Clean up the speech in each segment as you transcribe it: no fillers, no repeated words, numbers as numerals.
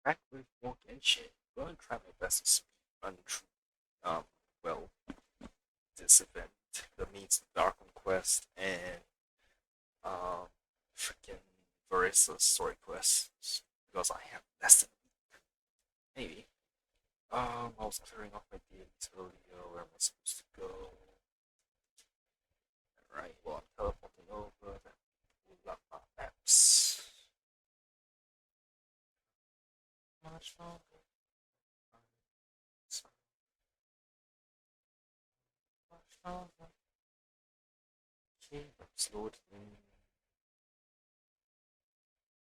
back with more Genshin. I'm gonna try my best to speed run through um well this event that means Dark Quest and um freaking Varisa's story quests because I have less than maybe. I was clearing off my dailies earlier. Where am I supposed to go? Alright, well I'm teleporting over. Then pull up my maps. Much longer. Much longer. Okay, let's load in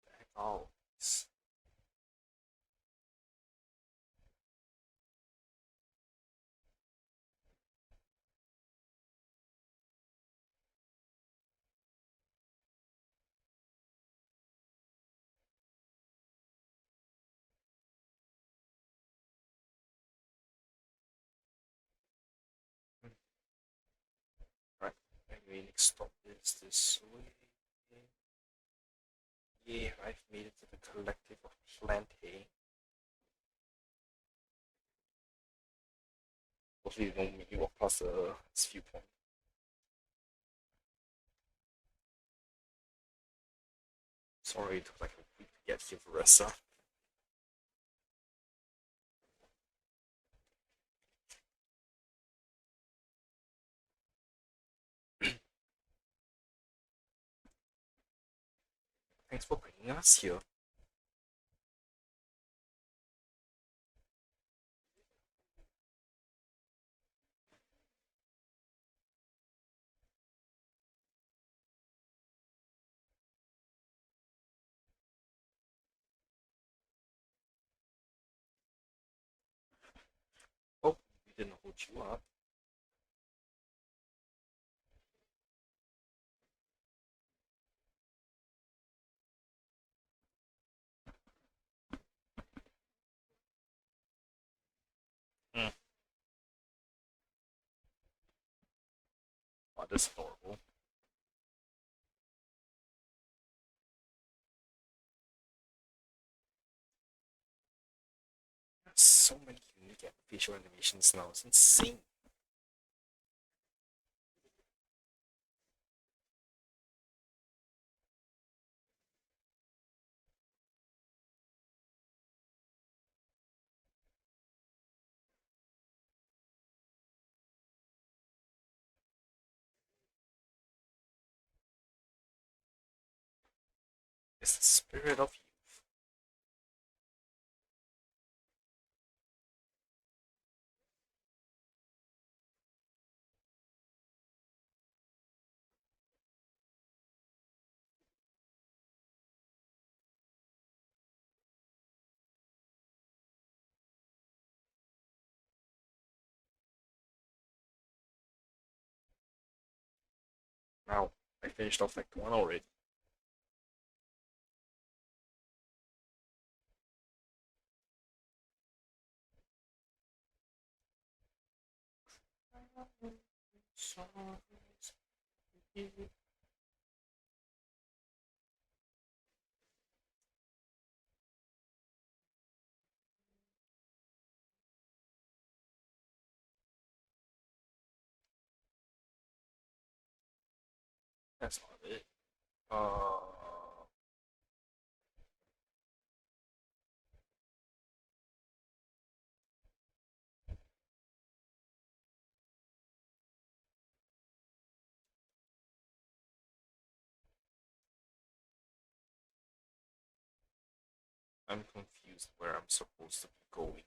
the heck all this. Right, anyway, next stop is this way. Yeah, I've made it to the collective of Plante. Hopefully you don't make me walk past this viewpoint. Sorry, it took like a week to get here, Vanessa. Thanks for bringing us here. Oh, we didn't hold you up. Mm. Oh, this is horrible. There's so many unique facial animations now. It's insane. It's the spirit of youth. Now, I finished off Act 1 already. That's not it. I'm confused where I'm supposed to be going.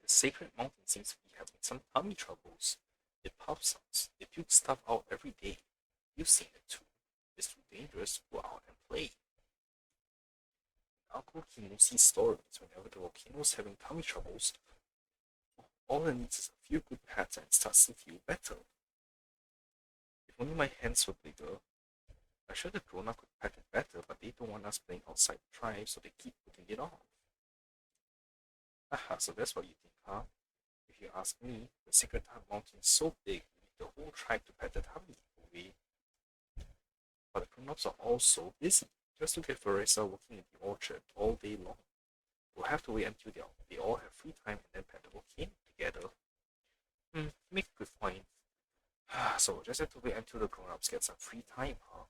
The Sacred Mountain seems to be having some tummy troubles. It pops out. It pukes stuff out every day. You've seen it too. It's too dangerous to go out and play. Uncle Kinusi's stories whenever the volcano's having tummy troubles, all it needs is a few good pats and it starts to feel better. If only my hands were bigger. I'm sure the grown-up could pattern better, but they don't want us playing outside the tribe, so they keep putting it off. Haha, so that's what you think, huh? If you ask me, the Secret Mountain is so big, we need the whole tribe to pet the tummy away. But the grown-ups are all so busy. Just look at Veresa working in the orchard all day long. We'll have to wait until they all have free time and then pet the volcano together. Make a good point. So we'll just have to wait until the grown-ups get some free time, huh?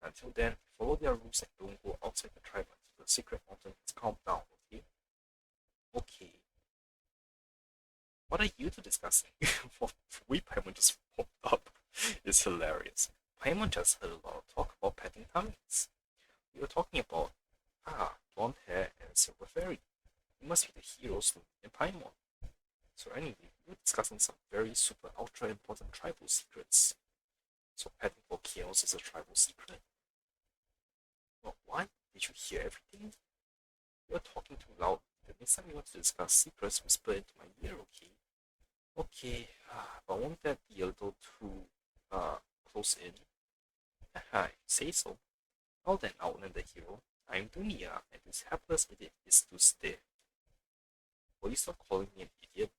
Until then, follow their rules and don't go outside the tribe until the secret mountain has calmed down, okay? Okay. What are you two discussing? We Paimon just popped up. It's hilarious. Paimon just heard a lot of talk about petting tummies. We were talking about, blonde hair and silver fairy. You must be the heroes in Paimon. So anyway, we were discussing some very super ultra important tribal secrets. So petting volcanoes is a tribal secret. Well, what? Did you hear everything? You're talking too loud. The next time you want to discuss secrets, whisper into my ear, okay? Okay, but won't that be a little too close in? Haha, say so. Well then, outland the hero. I'm Dunia, and this hapless idiot is to stay. Will you stop calling me an idiot?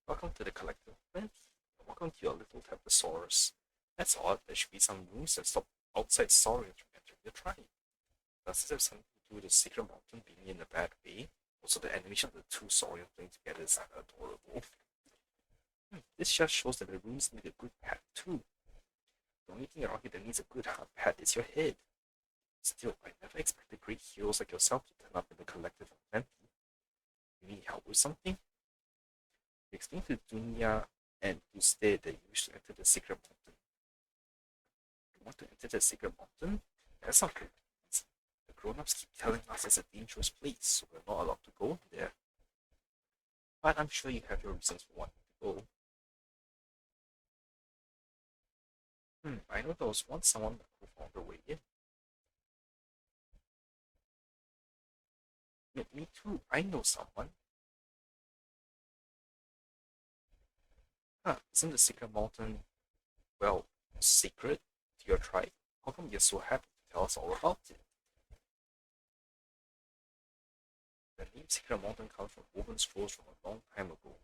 Welcome to the collective of plenty. Welcome to your little Taposaurus. That's odd. There should be some rules that stop outside saurians from entering the tribe. Does this have something to do with the secret mountain being in a bad way? Also, the animation of the two saurians playing together is adorable. This just shows that the rooms need a good pet too. The only thing around here that needs a good hard pet is your head. Still, I never expected great heroes like yourself to turn up in the collective of plenty. You need help with something? Explain to Dunya and to stay that you wish to enter the secret mountain. You want to enter the secret mountain? That's not good. The grown-ups keep telling us it's a dangerous place, so we're not allowed to go there. But I'm sure you have your reasons for wanting to go. I know there was once someone who found their way in. Me too, I know someone. Isn't the secret mountain, well, secret to your tribe? How come you're so happy to tell us all about it? The name Secret Mountain comes from woven scrolls from a long time ago.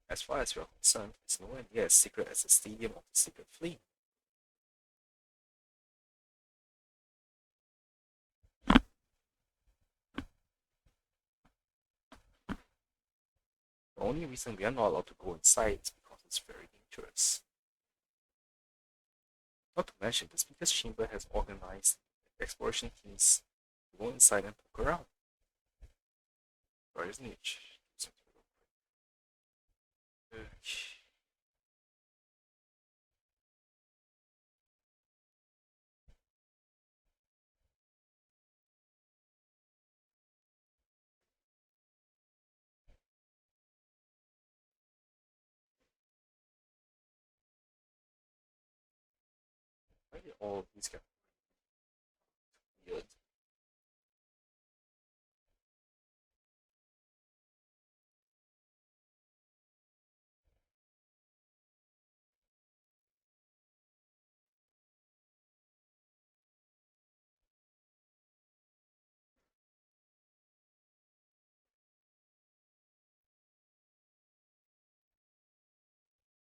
As far as we are concerned, it's nowhere near as secret as the Stadium of the Secret Flame. The only reason we are not allowed to go inside is because it's very dangerous. Not to mention, the Speaker's Chamber has organized exploration teams to go inside and poke around. Where is Niche? Why did all of these get weird?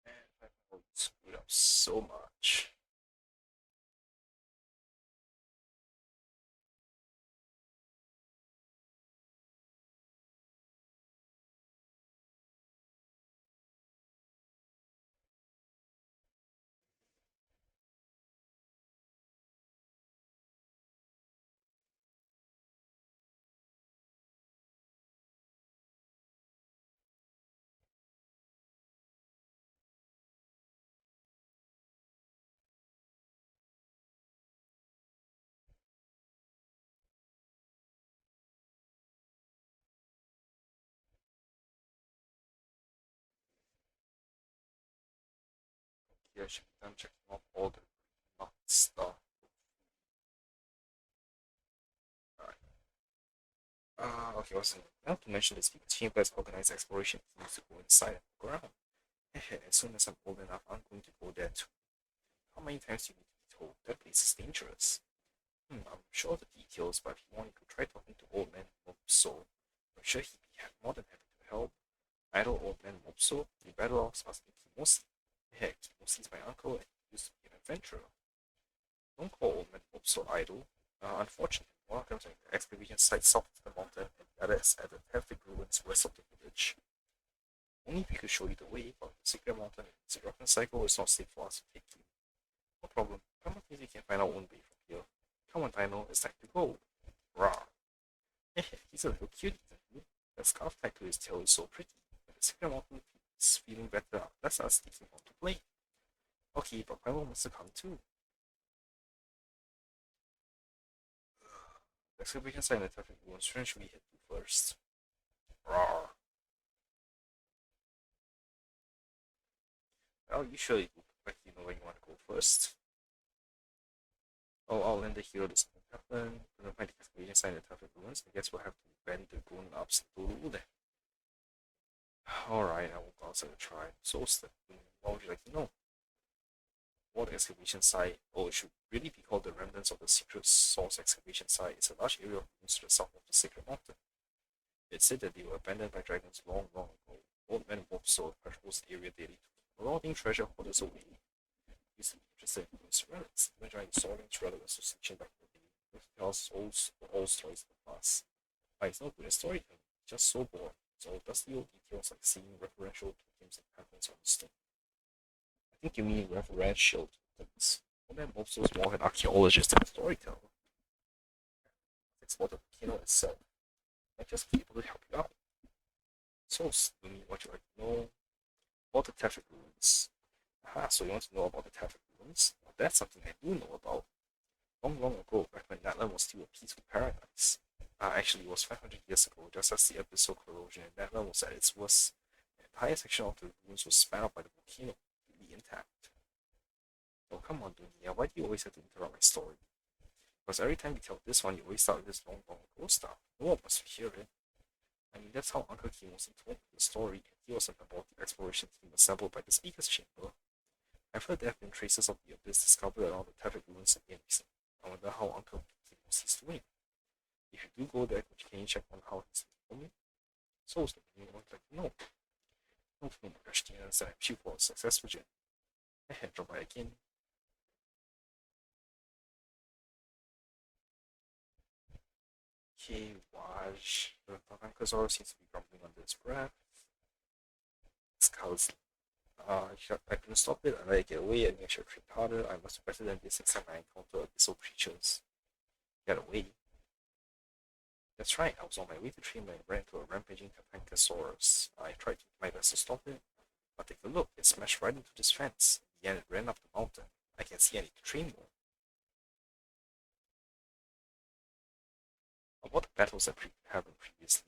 Man, I screwed up so much. Yeah, I should be done checking off all the not stuff. Alright. Okay, what's next? Not to mention this because Chamber has organized exploration teams to go inside and look around. As soon as I'm old enough, I'm going to go there too. How many times do you need to told that place is dangerous. I'm sure the details, but if you want, you could try talking to Old Man Mopso. I'm sure he'd be more than happy to help. Idle Old Man Mopso, you better off asking Kimosi. Heck, Kimosi's my uncle and he used to be an adventurer. Don't call Old Man Mopso idle. Unfortunately, one of them is at the excavation site south of the mountain, and the other is at the Tefik ruins west of the village. Only if we could show you the way, but the secret mountain and the Zirakan cycle is not safe for us to take you. No problem. Come on, we can find our own way from here. Come on, Dino, it's time to go. Rawr. He's a little cutie, isn't he? The scarf tied to his tail is so pretty. When the secret mountain is feeling better, let's us take him home to play. Okay, but Paimon wants to come too. The excavation site in the traffic ruins, where should we head to first? Rawr. Well, you surely look like you know where you want to go first. Oh, I'll lend the hero this happen. We're find the excavation site in the traffic ruins. I guess we'll have to bend the grown ups into rule then. Alright, I will go outside and try. So, what would you like to know? What excavation site? Oh, it should really be called the Remnants of the Secret Source Excavation Site. It's a large area of ruins to the south of the Sacred Mountain. It's said that they were abandoned by dragons long, long ago. Old Man Wolfso patrols the area daily to marauding treasure hoarders away. He used to be interested in ruins relics, even trying to solve its relevance to Section back in the day. He tells all stories of the past. But he's not good at storytelling, just so boring. So dusty old details like seeing referential tokens and patterns on the stone. I think you mean referential tokens. Old Man Wolfso is more of an archaeologist than a storyteller. Explore the volcano itself. I just be able to help you out. So, Slumi, what you like to know about the Tefik ruins? Aha, so you want to know about the Tefik ruins? Well, that's something I do know about. Long, long ago, back when Natlan was still a peaceful paradise. Actually, it was 500 years ago, just as the abyssal corrosion in Natlan was at its worst. The entire section of the ruins was spat out by the volcano, completely intact. Oh, come on, Dunia, why do you always have to interrupt my story? Because every time you tell this one, you always start with this long, long ago stuff. No one wants to hear it. I mean, that's how Uncle Kimosi told me the story, and he was a member of the exploration team assembled by the Speaker's Chamber. I've heard there have been traces of the abyss discovered around the Tefik ruins again recently. I wonder how Uncle Kimosi's doing. If you do go there, can you check on how he's doing? So is the meaning of like, no. No, no, my gosh, and I'm sure for a successful journey. Drop by again. Okay, Waj. The Tankazor seems to be grumbling under his breath. Skulls. I couldn't stop it. I let it get away and I should train harder. I must be better than this next time I encounter abyssal creatures. Get away. That's right, I was on my way to train when I ran into a rampaging Tatankasaurus. I tried to do my best to stop it, but take a look, it smashed right into this fence. In the end, it ran up the mountain. I can see I need to train more. About the battles that happened previously,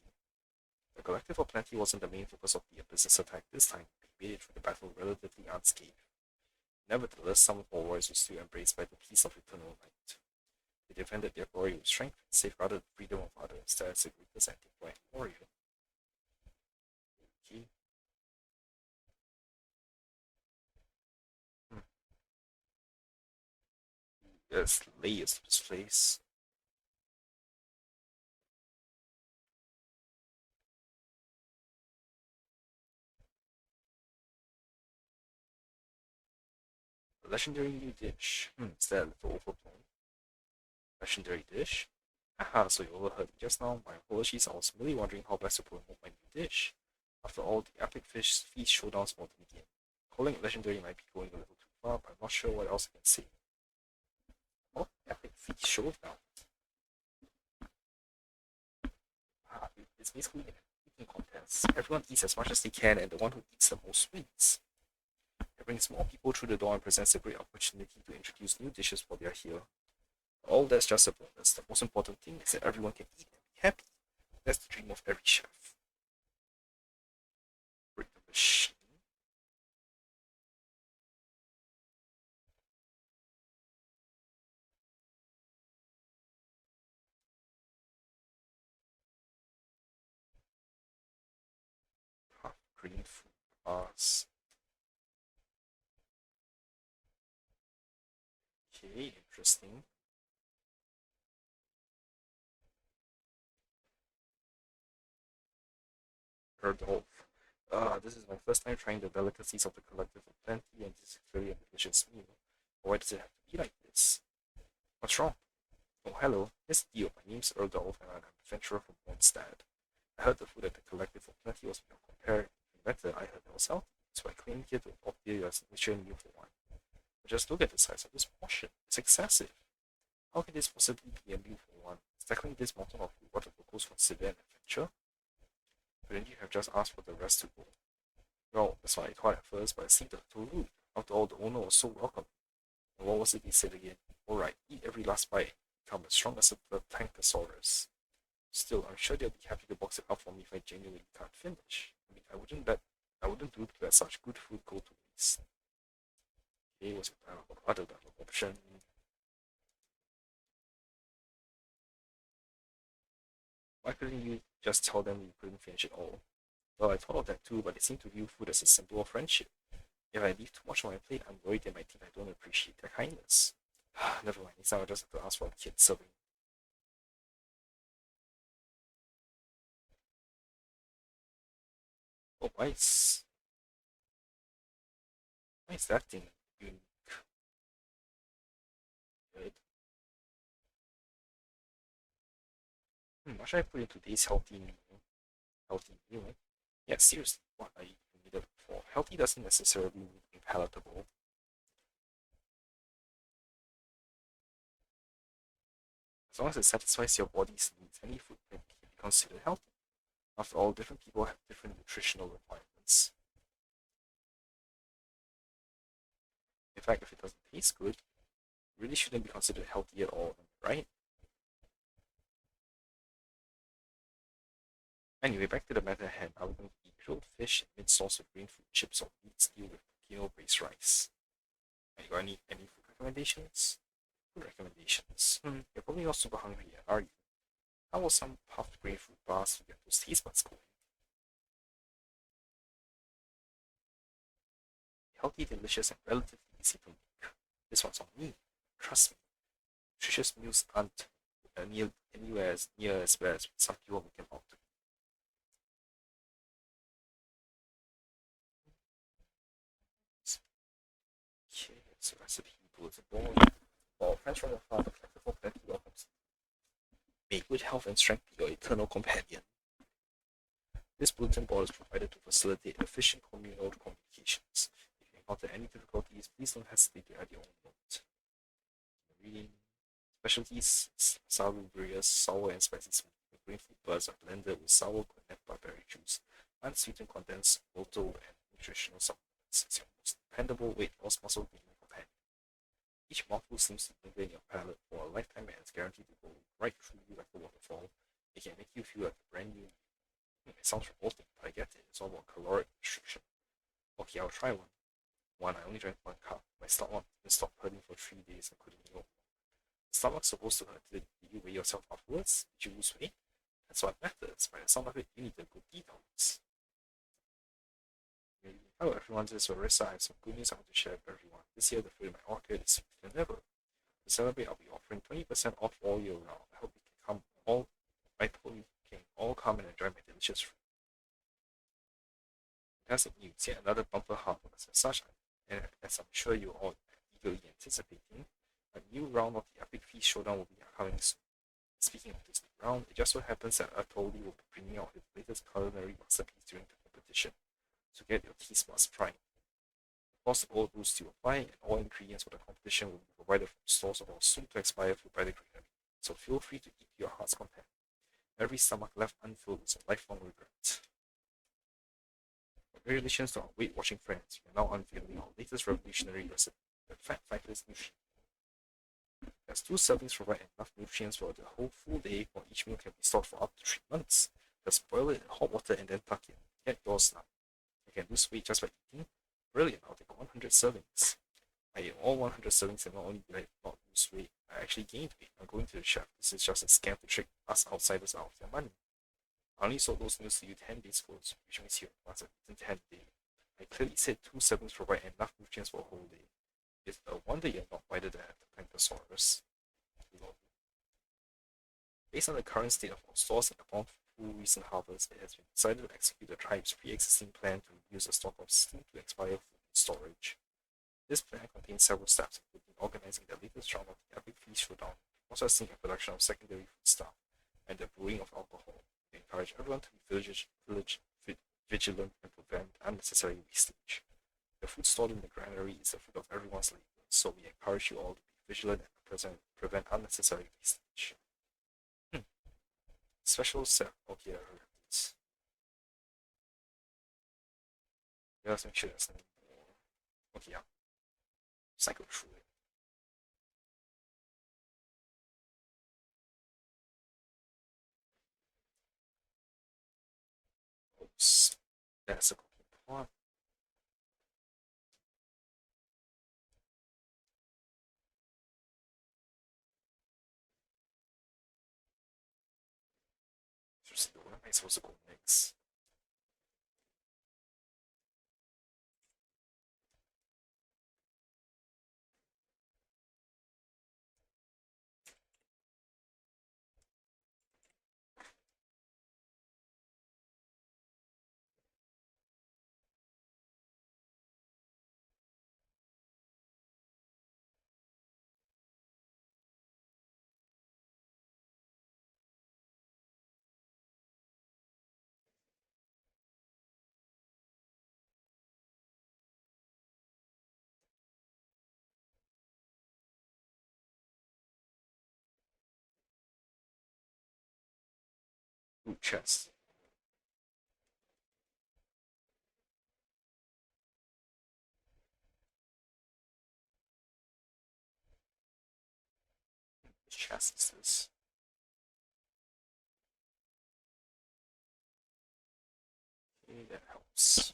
the Collective of Plenty wasn't the main focus of the Abyss's attack this time. We made it through the battle relatively unscathed. Nevertheless, some of our warriors were still embraced by the peace of eternal night. They defended their glory with strength and safeguarded the freedom of others instead as the greatest anti-blind warrior. Okay. Hmm. There's layers to this place. A legendary new dish. Is that a little overblown? Legendary dish? Haha, so you overheard me just now. My apologies, I was merely wondering how best to promote my new dish. After all, the epic fish feast showdown's about to begin. Calling it legendary might be going a little too far, but I'm not sure what else I can say. Oh, epic feast showdown. It's basically an eating contest. Everyone eats as much as they can, and the one who eats the most wins. It brings more people through the door and presents a great opportunity to introduce new dishes while they are here. All that's just a bonus. The most important thing is that everyone can eat and be happy. That's the dream of every chef. Break the machine. Half green food bars. Okay. interesting. Erdolf. This is my first time trying the delicacies of the Collective of Plenty, and this is clearly a delicious meal. Why does it have to be like this? What's wrong? Oh, hello, Miss Dio. My name's Erdolf, and I'm an adventurer from Mondstadt. I heard the food at the Collective of Plenty was beyond compare. Better, I heard it was healthy, so I came here to offer you a signature meal for one. But just look at the size of this portion. It's excessive. How can this possibly be a meal for one? Is tackling this mountain of food what the locals consider an adventure? Couldn't you have just asked for the rest to go? Well, that's what I thought at first, but it seemed a little rude. After all, the owner was so welcoming. And what was it he said again? Alright, eat every last bite. Become as strong as a Tankosaurus. Still, I'm sure they'll be happy to box it up for me if I genuinely can't finish. I mean, I wouldn't do to let such good food go to waste. Okay, was it other dialogue option? Why couldn't you just tell them you couldn't finish it all? Well, I thought of that too, but they seem to view food as a symbol of friendship. If I leave too much on my plate, I'm worried they might think I don't appreciate their kindness. Never mind, next time I'll just have to ask for a kid serving. Oh, why is that thing unique? Good. What should I put in today's healthy meal? Healthy meal? Yeah, seriously, what are you needed for? Healthy doesn't necessarily mean palatable. As long as it satisfies your body's needs, any food can be considered healthy. After all, different people have different nutritional requirements. In fact, if it doesn't taste good, it really shouldn't be considered healthy at all, right? Anyway, back to the matter at hand. I'm going to eat grilled fish and mint sauce with green food chips or meat stew with kale based rice. You got any food recommendations? Food recommendations. You're probably not super hungry yet, are you? How about some puffed grapefruit bars to get those taste buds going? Healthy, delicious, and relatively easy to make. This one's on me. Trust me. Nutritious meals aren't near as bad as some people make them out to be. Okay, it's a recipe bulletin board. Well, friends from afar, the plentiful plenty welcomes. May good health and strength be your eternal companion. This bulletin board is provided to facilitate efficient communal communications. If you encounter any difficulties, please don't hesitate to add your own note. Reading specialties: salubrious, sour and spicy smoothie. The green fruit buds are blended with sour and barberry juice, unsweetened condensed malto and nutritional supplements. It's your most dependable weight loss muscle gaining companion. Each mouthful seems to linger in your palate for a lifetime and is guaranteed to go right through you like a waterfall. It can make you feel like a brand new. It sounds revolting, but I get it. It's all about caloric restriction. Okay, I'll try one. I only drank one cup. My stomach stopped hurting for 3 days and couldn't eat. Stomach's supposed to hurt. Did you weigh yourself afterwards? Did you lose weight? That's what matters. By the sound of it, you need a good detox. Hello everyone, this is Larissa. I have some good news I want to share with everyone. This year, the food in my orchard is sweeter than ever. To celebrate, I'll be offering 20% off all year round. I hope you can all come and enjoy my delicious food. Fantastic news! Yet another bumper harvest. As such, and as I'm sure you're all eagerly anticipating, a new round of the Epic Feast Showdown will be coming soon. Speaking of this new round, it just so happens that Atoli will be bringing out his latest culinary masterpiece during the competition, so get your taste buds primed. Of course, all rules still apply, and all ingredients for the competition will be provided from stores of our soon-to-expire food by the Greenery, so feel free to eat your heart's content. Every stomach left unfilled is a lifelong regret. Congratulations to our weight-watching friends. We are now unveiling our latest revolutionary recipe, the Fat Fighters Nutrient. As 2 servings provide enough nutrients for the whole full day, while each meal can be stored for up to 3 months. Just boil it in hot water and then tuck in. Get yours now. You can lose weight just by eating. Brilliant, I'll take 100 servings. I ate all 100 servings and not only did I not lose weight, I actually gained weight. I'm going to the chef. This is just a scam to trick us outsiders out of their money. I only sold those meals to you 10 days ago, which means you must have eaten 10 days. I clearly said 2 servings provide enough nutrients for a whole day. It's a wonder you're not wider than the Plantosaurus. Based on the current state of our stores and upon full recent harvest, it has been decided to execute the tribe's pre-existing plan to use a stock of soon to expire food in storage. This plan contains several steps, including organizing the latest round of the Epic Feast Showdown, processing and production of secondary foodstuff, and the brewing of alcohol. We encourage everyone to be vigilant and prevent unnecessary wastage. The food stored in the granary is the fruit of everyone's labor, so we encourage you all to be vigilant and prevent unnecessary wastage. Special set. Okay, I heard this. Let's make sure there's no more. Okay, yeah. Cycle through it. Oops. That's a cooking pot. Just what am I supposed to go next? Food chest. Which chest is this? Okay, that helps.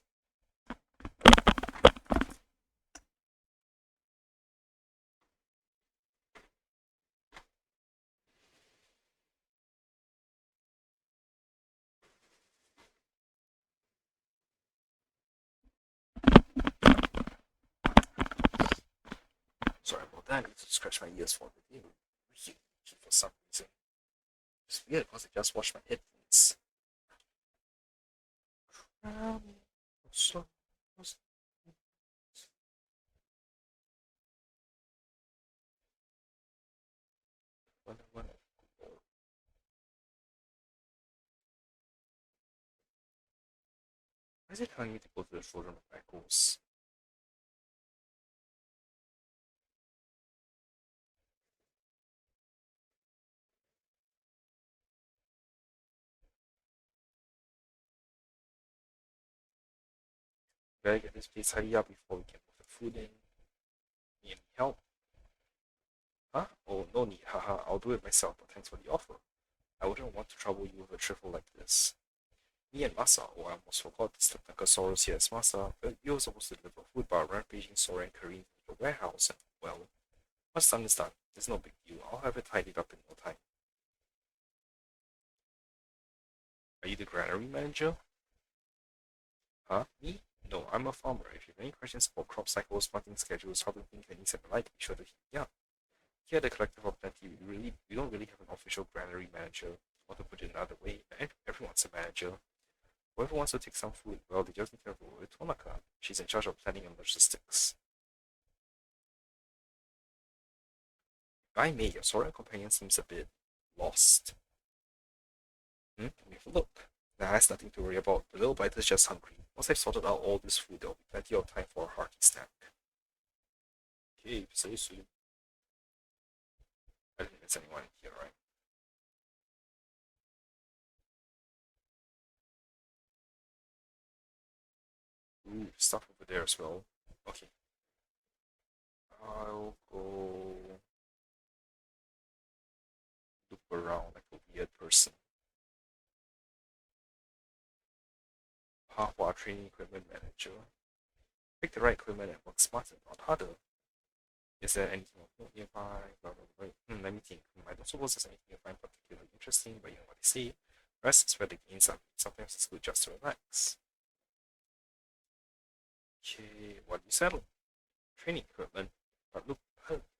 Sorry about that. I need to scratch my ears for the video. For some reason. It's weird because I just washed my headphones. So, when why is it telling me to go to the children of echoes? Gotta get this place hurry up before we can put the food in. Need any help? Huh? Oh, no need, haha, I'll do it myself, but thanks for the offer. I wouldn't want to trouble you with a trifle like this. Me and Masa, oh, I almost forgot this Tentaclesaurus here as Masa, but you were supposed to deliver food by a rampaging Sora and Kareem to the warehouse, and, well, what's done is done. It's no big deal. I'll have it tidied up in no time. Are you the granary manager? Huh? Me? No, I'm a farmer. If you have any questions about crop cycles, planting schedules, harvesting techniques, and the like, be sure to hit me up. Here at the Collective of Plenty, we don't really have an official granary manager. Or to put it another way, everyone's a manager. Whoever wants to take some food, well, they just need to go with Tonaka. She's in charge of planning and logistics. If I may, your Sora companion seems a bit lost. Let me have a look. Nah, that's nothing to worry about. The little biter's just hungry. Once I've sorted out all this food, there'll be plenty of time for a hearty snack. Okay, see you soon. I didn't miss anyone here, right? Ooh, stuff over there as well. Okay. I'll go look around like a weird person. Hardware training equipment manager. Pick the right equipment and work smarter, not harder. Is there anything nearby? Blah, blah, blah. Let me think. I don't suppose there's anything you find particularly interesting, but you know what they say. Rest is where the gains are. Sometimes it's good just to relax. Okay, what do you settle? Training equipment. But look,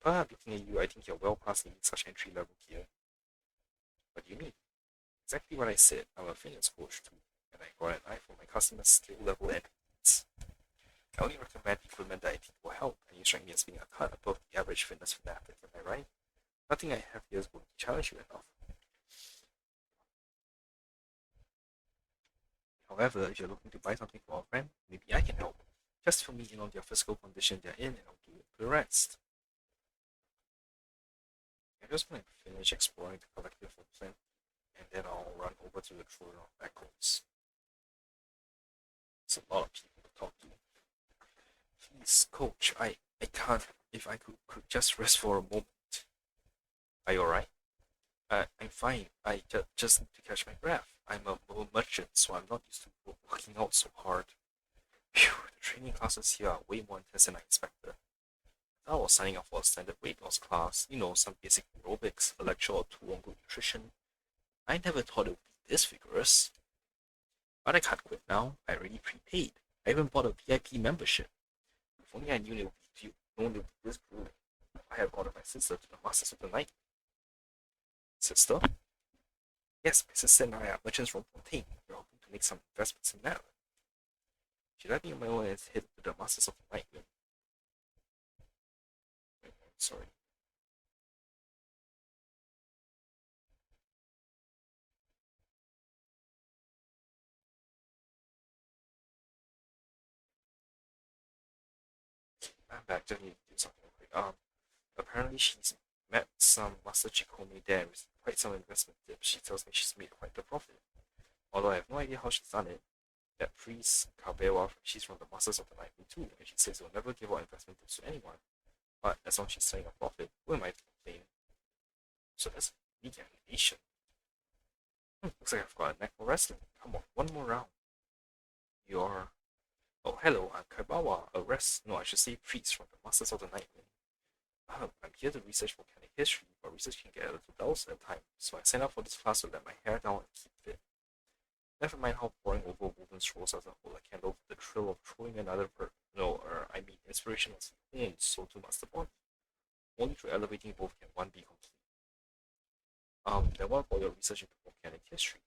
but looking at you, I think you're well past needing such entry-level gear. What do you mean? Exactly what I said. I'm a fitness coach too, and I got an eye for my customers' skill level and needs. I only recommend equipment that I think will help, and you strike me as being a cut above the average fitness fanatic, am I right? Nothing I have here is going to challenge you enough. However, if you're looking to buy something for a friend, maybe I can help. Just fill me in on their physical condition they're in, and I'll do the rest. I just want to finish exploring the collective of plenty, and then I'll run over to the throne of echoes. It's a lot of people to talk to. Please, coach, I can't. If I could just rest for a moment. Are you alright? I'm fine. I just need to catch my breath. I'm a merchant, so I'm not used to working out so hard. Phew, the training classes here are way more intense than I expected. I was signing up for a standard weight loss class, some basic aerobics, a lecture or two on good nutrition. I never thought it would be this vigorous. But I can't quit now. I already prepaid. I even bought a VIP membership. If only I knew it would be known it would be this grueling. I have gone with my sister to the Masters of the Night. Sister? Yes, my sister and I are merchants from Fontaine. We're hoping to make some investments in Maryland. She let me on my own and head to the Masters of the Night. Sorry. I'm back. Just need to do something quick. Apparently she's met some Master Chikome there with quite some investment tips. She tells me she's made quite the profit. Although I have no idea how she's done it. That priest, Kabewa, she's from the Masters of the Night too, and she says he'll never give out investment tips to anyone. But as long as she's selling a profit, who am I to complain? So that's media animation. Looks like I've got a knack for wrestling. Come on, one more round. You're. Oh, hello, I'm Kaibawa, no, I should say priest from the Masters of the Night. I'm here to research volcanic history, but research can get a little dull at times, so I signed up for this class to let my hair down and keep fit. Never mind how pouring over woven scrolls doesn't hold a candle to the thrill of throwing another inspiration was honed, so too must the bond. Only through elevating both can one be complete. Then what about your research into volcanic history?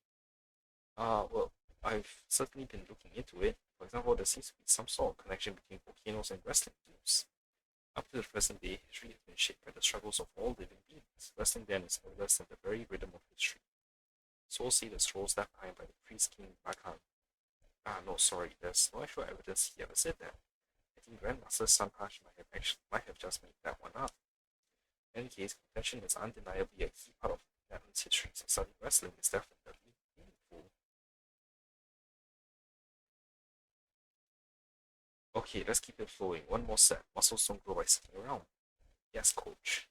Well, I've certainly been looking into it. For example, there seems to be some sort of connection between volcanoes and wrestling teams. Up to the present day, history has been shaped by the struggles of all living beings. Wrestling then is no less than the very rhythm of history. So say the scrolls left behind by the priest King Bakan. No, sorry, there's no actual evidence he ever said that. I think Grandmaster Sanhash might have just made that one up. In any case, contention is undeniably a key part of Netherlands history, so studying wrestling is definitely meaningful. Okay, let's keep it flowing. One more set. Muscles don't grow by sitting around. Yes, coach.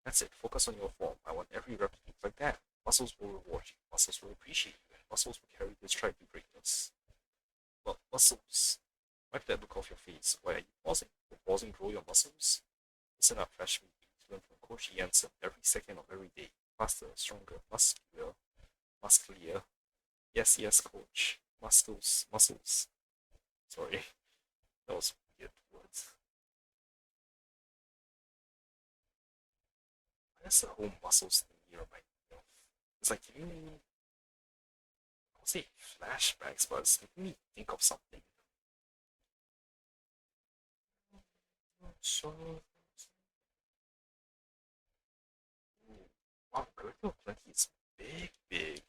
That's it. Focus on your form. I want every rep to look like that. Muscles will reward you. Muscles will appreciate you. And muscles will carry this tribe to greatness. Well, muscles. Wipe that look off your face. Why are you pausing? Will pausing grow your muscles? Listen up, fresh meat. You learn from Coach Jensen every second of every day. Faster, stronger, muscular. Yes, yes, coach. Muscles. Sorry, that was weird words. That's the whole muscles thing here, right? It's like giving me, I'll say flashbacks, but it's making me think of something. So, wow, Curriculum Plenty is big, big.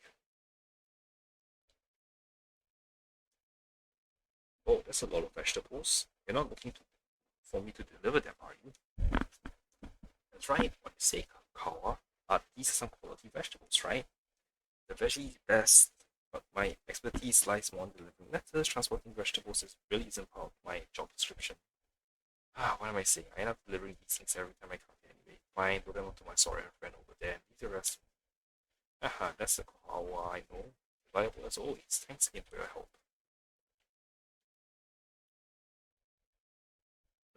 Oh, that's a lot of vegetables. You're not looking for me to deliver them, are you? That's right, what you say, Kawa. These are some quality vegetables, right? The veggie best, but my expertise lies more on delivering letters. Transporting vegetables really isn't part of my job description. What am I saying? I end up delivering these things every time I come here anyway. Fine, throw them onto my sorry friend over there and leave the rest. That's the Kawa I know. Reliable as always. Thanks again for your help.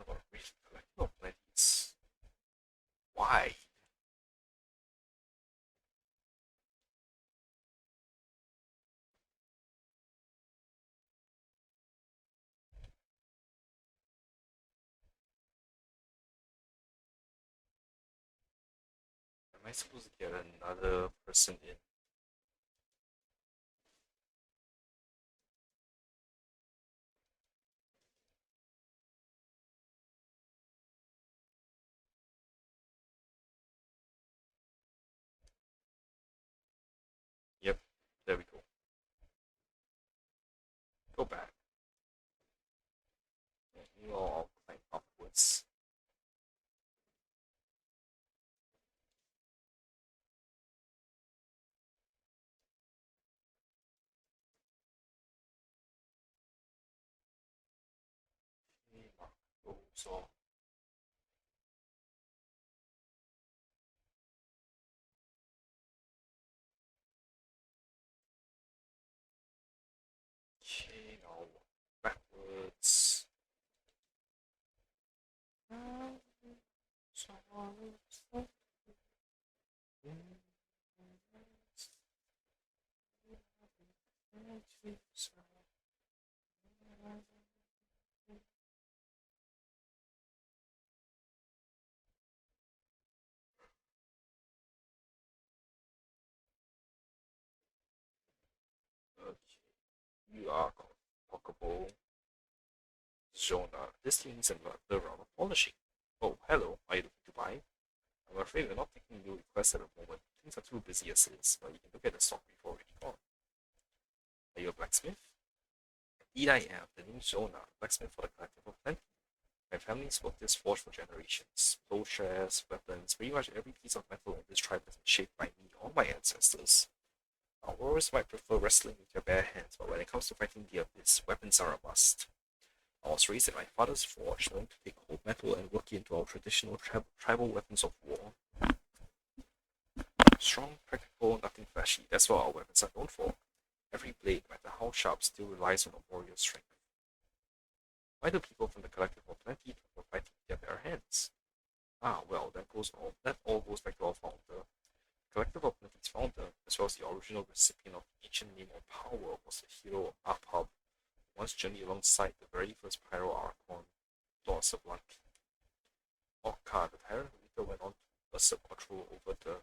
About really collectible plenties. Why? Am I supposed to get another person in? Yep, there we go. Go back. And you all climb upwards. Okay, mark those off. Okay, now backwards. Okay, you are Pokeball Zona. This team needs another round of polishing. Oh, hello. Are you looking to buy? I'm afraid we're not taking new requests at the moment. Things are too busy as is, but you can look at the stock before already gone. Are you a blacksmith? Indeed I am, the new Zona, blacksmith for the collective of plenty. My family's worked this forge for generations. Plowshares, weapons, pretty much every piece of metal in this tribe has been shaped by me or my ancestors. Our warriors might prefer wrestling with their bare hands, but when it comes to fighting the abyss, weapons are a must. I was raised in my father's forge, learning to take cold metal and work it into our traditional tribal weapons of war. Strong, practical, nothing flashy. That's what our weapons are known for. Every blade, no matter how sharp, still relies on a warrior's strength. Why do people from the collective of plenty prefer fighting with their bare hands? Ah, well, that all goes back to our founder. The collective of plenty's founder, as well as the original recipient of the ancient name of power, was the hero Apub, who once journeyed alongside the very first Pyro Archon, Lord Sublunky. Orca, the tyrant who later went on to usurp control over the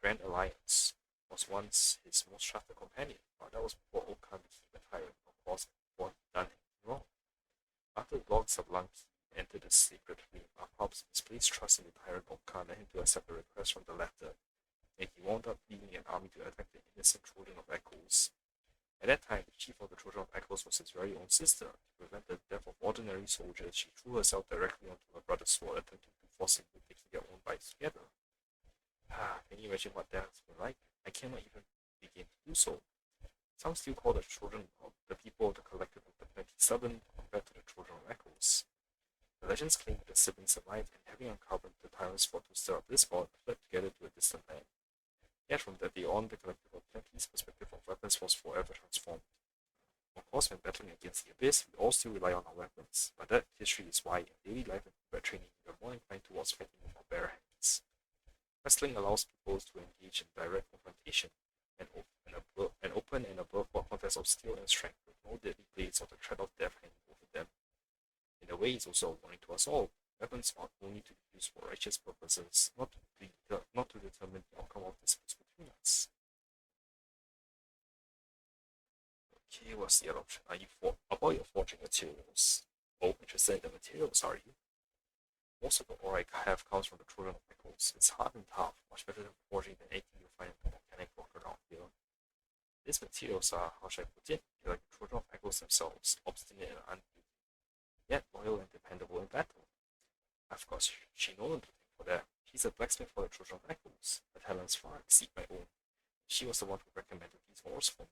Grand Alliance, was once his most trusted companion, but that was before Orca became a tyrant, of course, before he done anything wrong. After Lord Sublunky entered the sacred flame, Apub's misplaced trust in the tyrant Orca led him to accept a request from the latter, and he wound up leading an army to attack the innocent children of Echoes. At that time, the chief of the Children of Echoes was his very own sister. To prevent the death of ordinary soldiers, she threw herself directly onto her brother's sword, attempting to force him to take their own lives together. Can you imagine what that has been like? I cannot even begin to do so. Some still call the children of the people of the collective of the plenty stubborn compared to the Children of Echoes. The legends claim that the siblings survived and, having uncovered the tyrant's fought to stir up this spot, fled together to a distant land. Yet from that day on, the collective of plenty's perspective of weapons was forever transformed. Of course, when battling against the abyss, we all still rely on our weapons, but that history is why in daily life and combat training we are more inclined towards fighting with our bare hands. Wrestling allows people to engage in direct confrontation and open and above board contest of skill and strength with no deadly blades or the threat of death hanging over them. In a way, it's also a warning to us all. Weapons ought only to be used for righteous purposes, not to determine the outcome of disputes between us. Okay, what's the other option? Are you about your forging materials? Oh, interested in the materials, are you? Most of the ore I have comes from the children of Echoes. It's hard and tough, much better than forging than anything you'll find in the volcanic rock around here. These materials are, how should I put it, like the children of Echoes themselves, obstinate and unbeatable, yet loyal and dependable in battle. Of course, she knows the thing for that. She's a blacksmith for the children of Echoes. Her talents far exceed my own. She was the one who recommended these ores for me.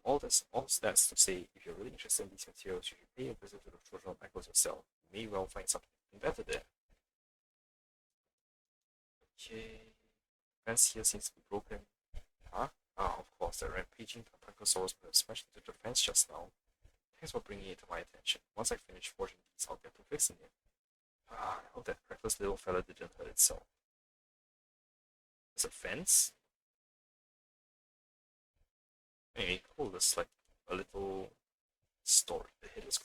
All that's to say, if you're really interested in these materials, you should pay a visit to the children of Echoes yourself. You may well find something better there. Okay. Fence here seems to be broken. Huh? Ah, of course, the rampaging Tentacosaurus put a smash into the fence just now. Thanks for bringing it to my attention. Once I finish forging these, I'll get to fixing it. I hope that reckless little fella didn't hurt itself. There's a fence? Anyway, cool, there's like a little story. The hit is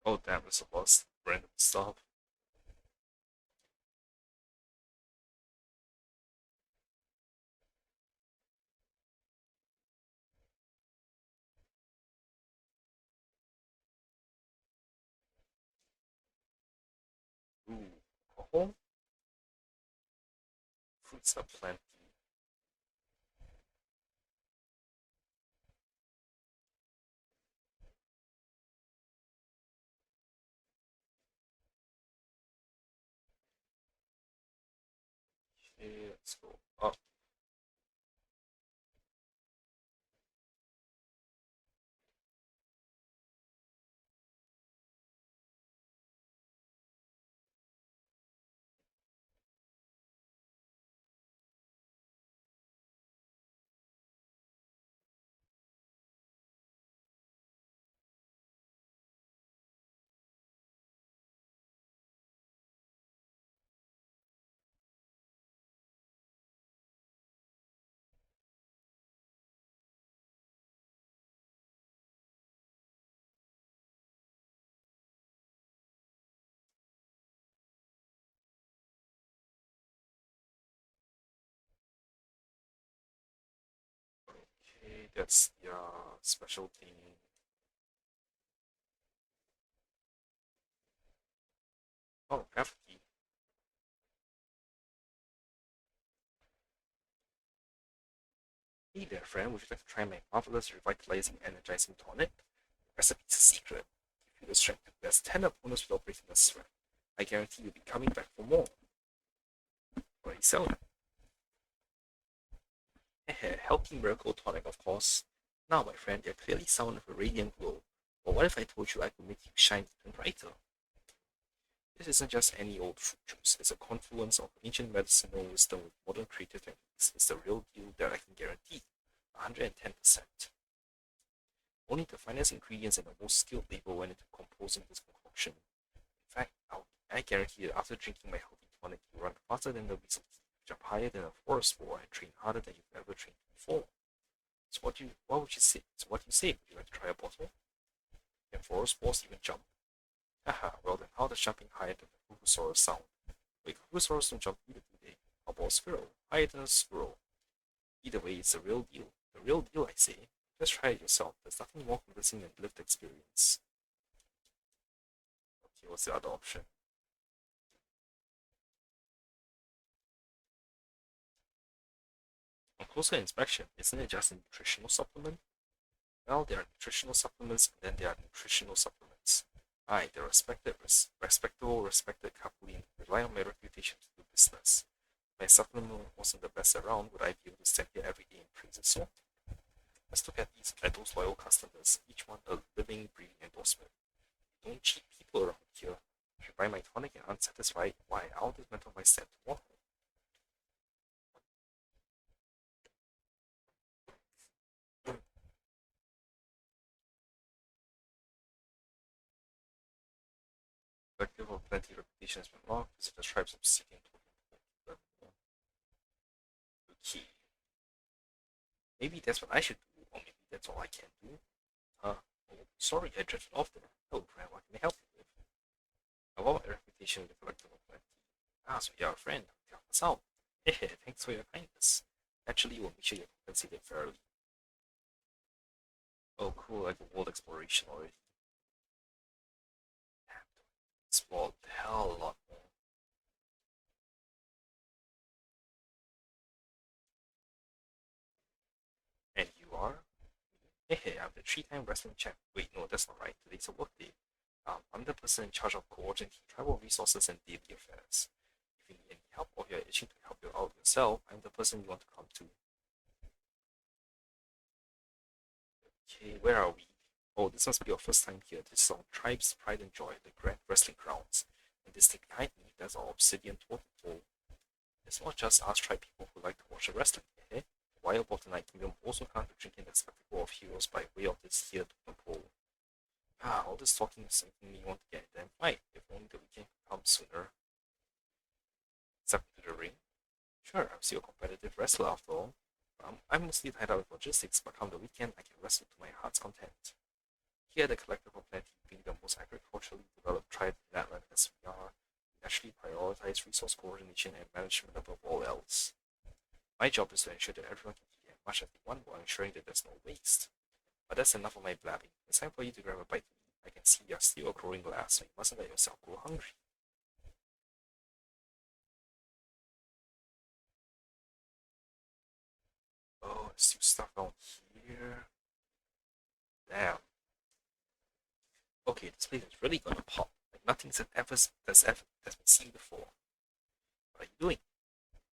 Oh damn, it's a lot of random stuff. Ooh, oh, fruits are plenty. Okay, let's go up. Okay, that's the special thing. Oh, gravity. Hey there, friend. Would you like to try my marvelous, revitalizing, energizing tonic? Recipe's a secret. Give you the strength to best 10 opponents without breaking a sweat. I guarantee you'll be coming back for more. What are you selling? Healthy miracle tonic, of course. Now, my friend, you're clearly sound of a radiant glow. But what if I told you I could make you shine even brighter? This isn't just any old fruit juice. It's a confluence of ancient medicinal wisdom with modern creative techniques. It's the real deal that I can guarantee. 110%. Only the finest ingredients and the most skilled labor went into composing this concoction. In fact, I guarantee that after drinking my healthy tonic, you run faster than the weasel teeth, jump higher than a forest boar, and train harder than you've ever trained before. So what would you say? So what do you say? Would you like to try a bottle? Can forest boars even jump? Haha, well then how does jumping higher than the Fukusaurus sound? Wait, Fukusaurus don't jump either, do they? How about a squirrel? Higher than a squirrel. Either way, it's a real deal. The real deal, I say. Just try it yourself. There's nothing more convincing than lived experience. Okay, what's the other option? On closer inspection, isn't it just a nutritional supplement? Well, there are nutritional supplements, and then there are nutritional supplements. I, the respected Capulin, rely on my reputation to do business. If my supplement wasn't the best around, would I be able to stand here every day and praise it so? Let's look at those loyal customers, each one a living, breathing endorsement. Don't cheat people around here. If you buy my tonic and unsatisfied, why, I'll dismantle my stand tomorrow. Collective of plenty reputation has been locked, visit the tribes obsidian token. Okay. Maybe that's what I should do, or maybe that's all I can do. Oh, sorry, I drifted off there. Hello, friend, what can I help you with? I want my reputation with the collective of plenty. Ah, so you're a friend. Help us out. Hehe, thanks for your kindness. Naturally, we'll make sure you're compensated fairly. Oh, cool, like a world exploration already. Damn, explore the hell a lot more. And you are? Hey, I'm the three-time wrestling champ. Wait, no, that's not right. Today's a work day. I'm the person in charge of coordinating tribal resources and daily affairs. If you need any help or you're itching to help you out yourself, I'm the person you want to come to. Okay, where are we? Oh, this must be your first time here. This is our tribe's pride and joy, the Grand Wrestling Grounds. And this thing behind me, that's our obsidian totem pole. It's not just us try people who like to watch the wrestling, eh? While of the Night Kingdom also come to drink in the spectacle of heroes by way of this here totem pole. Ah, all this talking is making me want to get in and fight, if only the weekend could come sooner. Step into the ring. Sure, I'm still a competitive wrestler after all. I'm mostly tied up with logistics, but come the weekend, I can wrestle to my heart's content. Here, the Collective of Plenty, being the most agriculturally developed tribe in that land as we are, we naturally prioritize resource coordination and management above all else. My job is to ensure that everyone can eat as much as they want while ensuring that there's no waste. But that's enough of my blabbing. It's time for you to grab a bite to eat. I can see you're still a growing glass, so you mustn't let yourself grow hungry. Oh, there's still stuff down here. Damn. Okay, this place is really gonna pop. Like nothing's that's been seen before. What are you doing?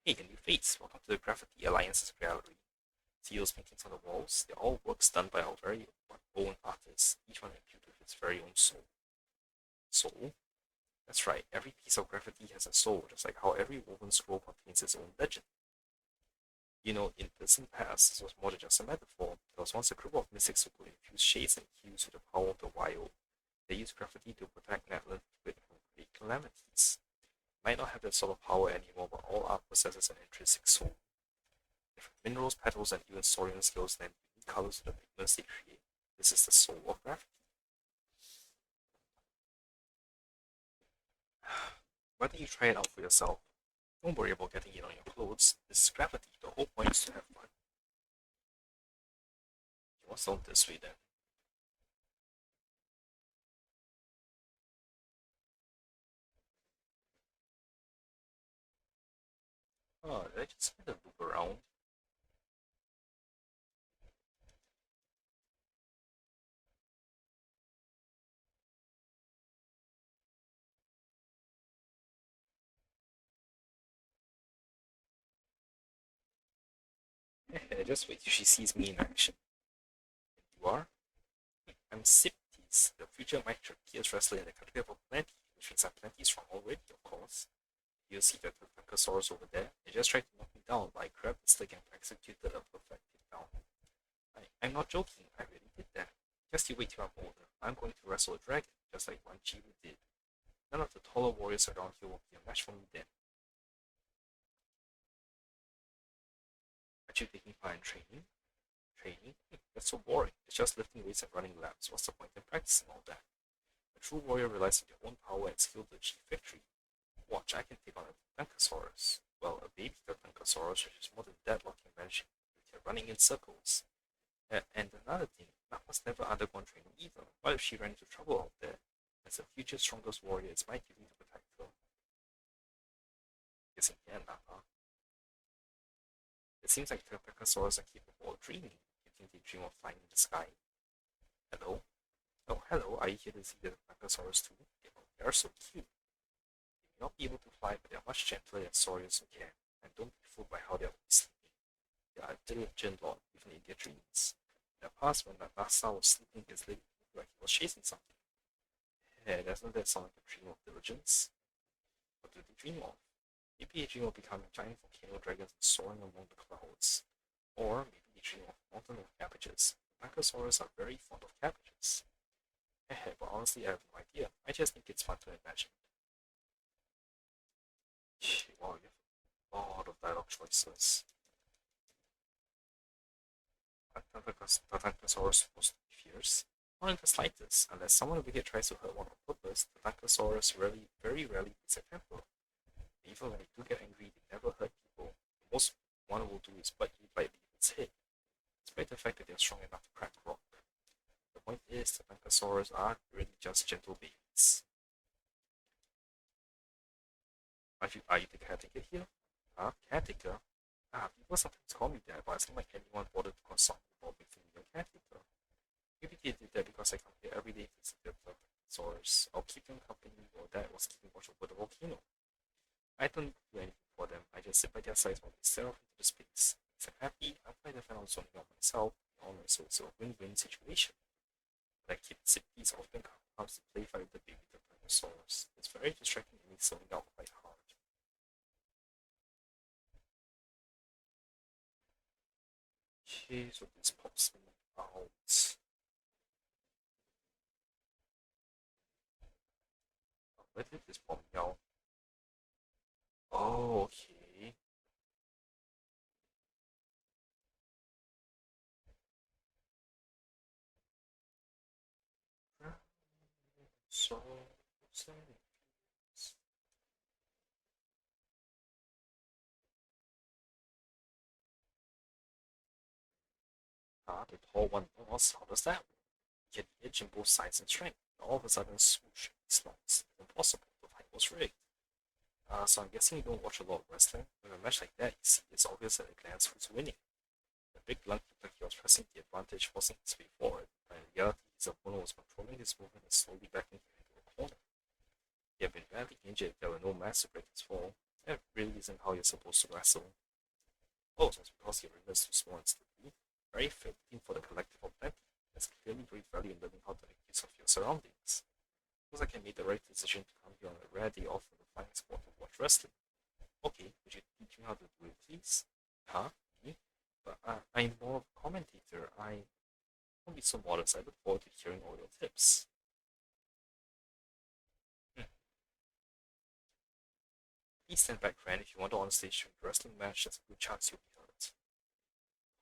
Hey, a new face. Welcome to the Graffiti Alliance's gallery. See those paintings on the walls? They're all works done by our very own artists, each one imbued with its very own soul. Soul? That's right, every piece of graffiti has a soul, just like how every woven scroll contains its own legend. You know, in the distant past, this was more than just a metaphor. There was once a group of mystics who could infuse shades and hues with the power of the wild. They used graffiti to protect Netland with great calamities. Might not have that sort of power anymore, but all art possesses an intrinsic soul. Different minerals, petals, and even soaring scales lend unique colors to the pigments they create. This is the soul of graffiti. Why don't you try it out for yourself? Don't worry about getting it on your clothes. This is graffiti. The whole point is to have fun. What's on this way then? Oh, did I just kind of loop around? Just wait till she sees me in action. You are? I'm Siptis, the future fierce wrestler in the category of plenty, which means I'm plenty strong already, of course. You see that Tankosaurus over there? They just tried to knock me down, but I grabbed the stick and executed a perfect takedown. I'm not joking, I really did that. Just you wait till I'm older. I'm going to wrestle a dragon, just like Wanjiru did. None of the taller warriors around here will be a match for me then. Aren't you taking part in training? Training? That's so boring. It's just lifting weights and running laps. What's the point in practicing all that? A true warrior relies on their own power and skill to achieve victory. Watch, I can take on a Tankosaurus. Well, a baby Tankosaurus, which is more than deadlock in managing with running in circles. And another thing, Nappa's never undergone training either. What if she ran into trouble out there? As a future strongest warrior, it's my duty to protect her. Guessing can, Nappa. It seems like Tankosaurus are capable of dreaming. You think they dream of flying in the sky? Hello? Oh, hello, are you here to see the Tankosaurus too? They are so cute. They may not be able to fly, but they are much gentler than saurians who can. And don't be fooled by how they are sleeping. They are a diligent lot, even in their dreams. In the past, when Nasa was sleeping, his leg looked like he was chasing something. Hey, doesn't that sound like a dream of diligence? What do they dream of? Maybe they dream of becoming giant volcano dragons and soaring among the clouds. Or maybe they dream of a mountain of cabbages. Brachiosaurus are very fond of cabbages. But honestly, I have no idea. I just think it's fun to imagine. Wow, you have a lot of dialogue choices. Titanosaurus supposed to be fierce? Not in the slightest. Unless someone wicked tries to hurt one on purpose, the Titanosaurus very rarely loses a temper. Even when they do get angry, they never hurt people. The most one will do is bite you lightly in its head, despite the fact that they are strong enough to crack rock. The point is, the Titanosaurus are really just gentle babies. Are you the caretaker here? Huh? Caretaker? People sometimes call me that, but it's not like anyone bothered to consult me about making me a caretaker. Maybe they did that because I come here every day to visit the Titanosaurus. I'll keep them company while Dad was keeping watch over the volcano. I don't do anything for them. I just sit by their sides while they stare off into the space. If I'm happy, I'm fine if I'm zoning out myself. So it's a win-win situation. But kid Zippy's often comes to play fight with the baby dinosaurs. It's very distracting and makes zoning out quite hard. Okay, so this pops me out. Where did this pop me out? Oh, okay. So, the tall one boss, how does that work? Get the edge in both sides and strength. All of a sudden, swoosh, slots. Impossible. The fight was rigged. So I'm guessing you don't watch a lot of wrestling. With a match like that, you see it's obvious at a glance who's winning. The big lunk looked like he was pressing the advantage, forcing his way forward, but in reality, his opponent was controlling his movement and slowly backing him into a corner. He had been badly injured if there were no mats to break his fall. That really isn't how you're supposed to wrestle. Oh, so it's because your arena is too small and slippery. Very fitting for the collective of plenty. There's clearly great value in learning how to make use of your surroundings. Looks like I made the right decision to come here on a rare day off from the flying sport to watch wrestling. Okay, would you teach me how to do it, please? Huh? Me? But I'm more of a commentator. I won't be so modest. I look forward to hearing all your tips. Hmm. Please stand back, friend. If you want to on stage during the wrestling match, there's a good chance you'll be hurt.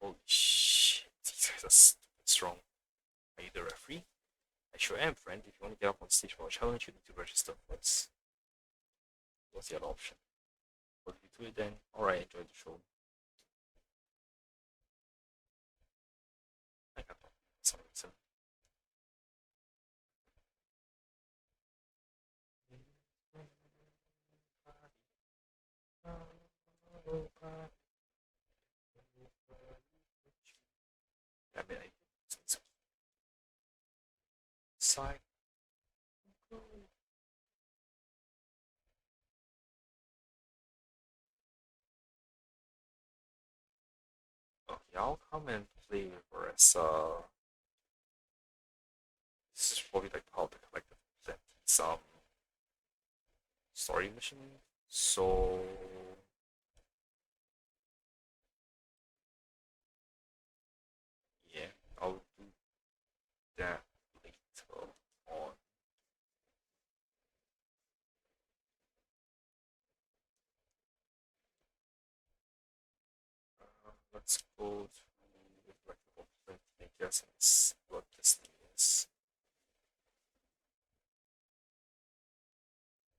Holy shit, these guys are stupid strong. Are you the referee? I sure am, friend. If you want to get up on stage for a challenge, you need to register first. What's the other option? What do you do it then? Alright, enjoy the show. I got for some reason. I mean, I side. Okay, I'll come and play whereas this is probably like how the collective present some story mission. So yeah, I'll do that later on. Let's go to reflective plenty, I guess, and see what this thing is.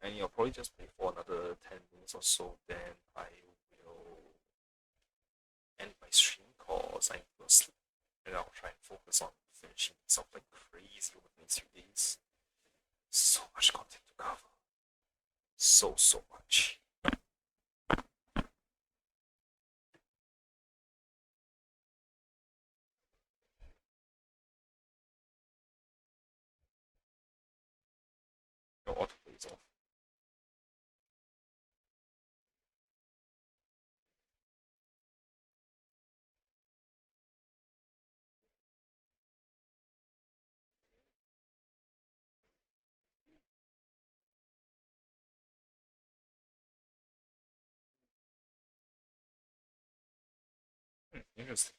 And you'll probably just play for another 10 minutes or so, then I will end my stream because I need to go sleep. And I'll try and focus on finishing something crazy over the next few days. So much content to cover. So much. No autoplay is off. Interesting.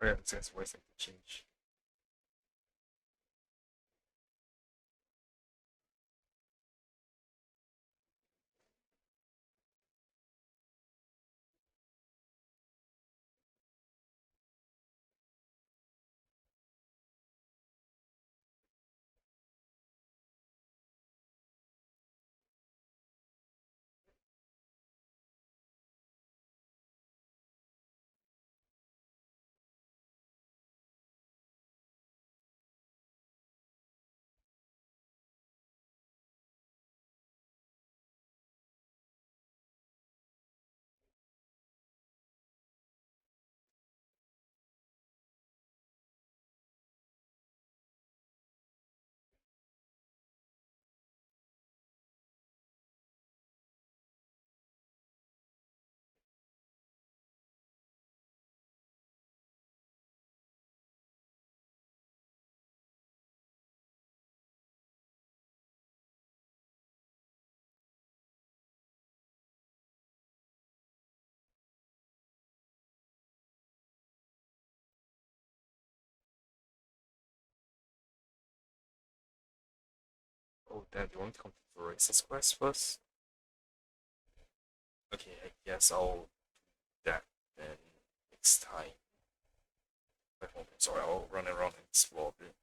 Oh yeah, that's voice acting change. Oh damn, do you want me to complete the racist quest first? Okay, I guess I'll do that then next time. Wait, hold on, sorry, I'll run around and explore a bit.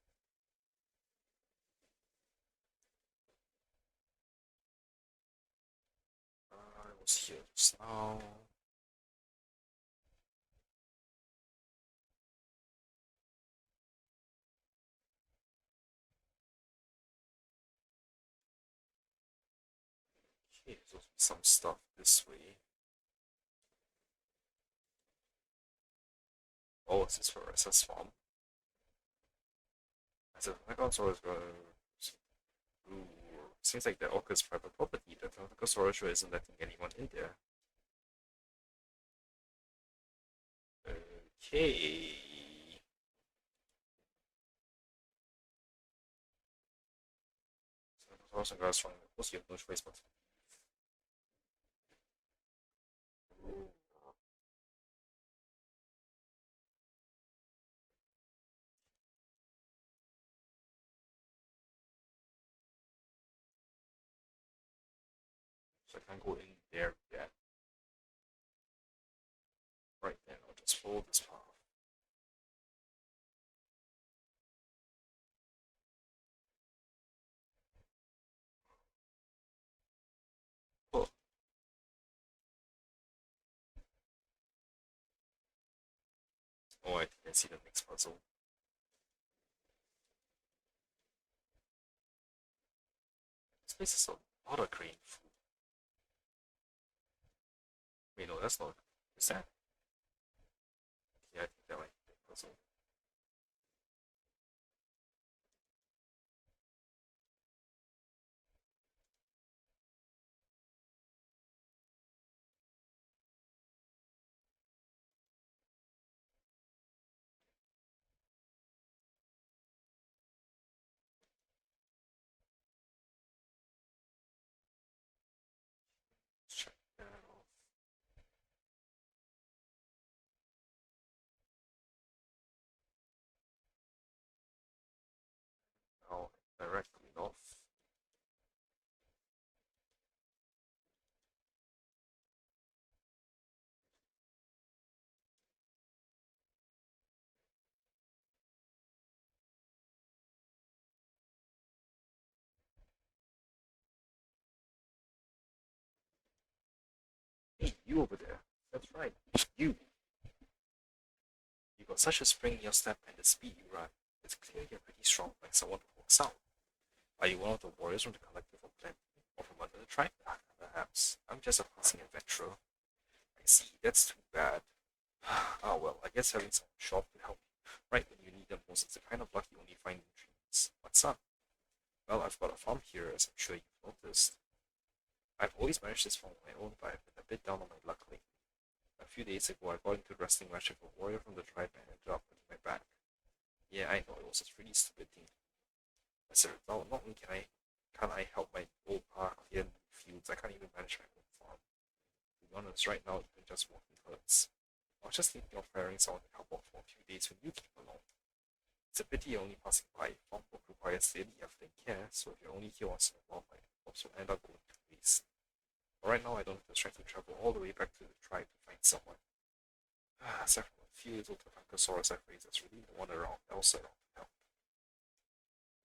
I was here just now. Okay, there's some stuff this way. Oh, is this for SS farm? I said, my console is going. Ooh, seems like the Orca's private property. The technical storage isn't letting anyone in there. Okay. So the thousand guys from the course, you have no choice but to leave. So I can't go in there yet. Right then, I'll just follow this path. Oh, oh, I think I see the next puzzle. This place is a lot of green food. Wait, no, that's not. Is that? Yeah, I think that might be the puzzle. Let's check that off. Now, directly off. Hey, you over there. That's right. You. You got such a spring in your step and the speed you run. It's clear you're pretty strong, like someone who walks out. Are you one of the warriors from the collective of Plenty? Or from under the tribe? Perhaps. I'm just a passing adventurer. I see, that's too bad. Ah well, I guess having someone show up to help you right when you need them most is the kind of luck you only find in dreams. What's up? Well, I've got a farm here, as I'm sure you've noticed. I've always managed this farm on my own, but I've been a bit down on my luck lately. A few days ago, I got into a wrestling match with a warrior from the tribe and ended up breaking my back. Yeah, I know, it was a really stupid thing. As a result, not only can't I help my old pa clear fields, I can't even manage my own farm. To be honest, right now, even just walking hurts. I was just thinking of hiring someone to help out for a few days when you came along. It's a pity you're only passing by. Farm work requires daily effort and care, so if you're only here once in a while, my efforts will end up going to waste. But right now, I don't have the strength to travel all the way back to the tribe to find someone. Aside from a few little Tophancosaurus I've raised, there's really no one else around to help.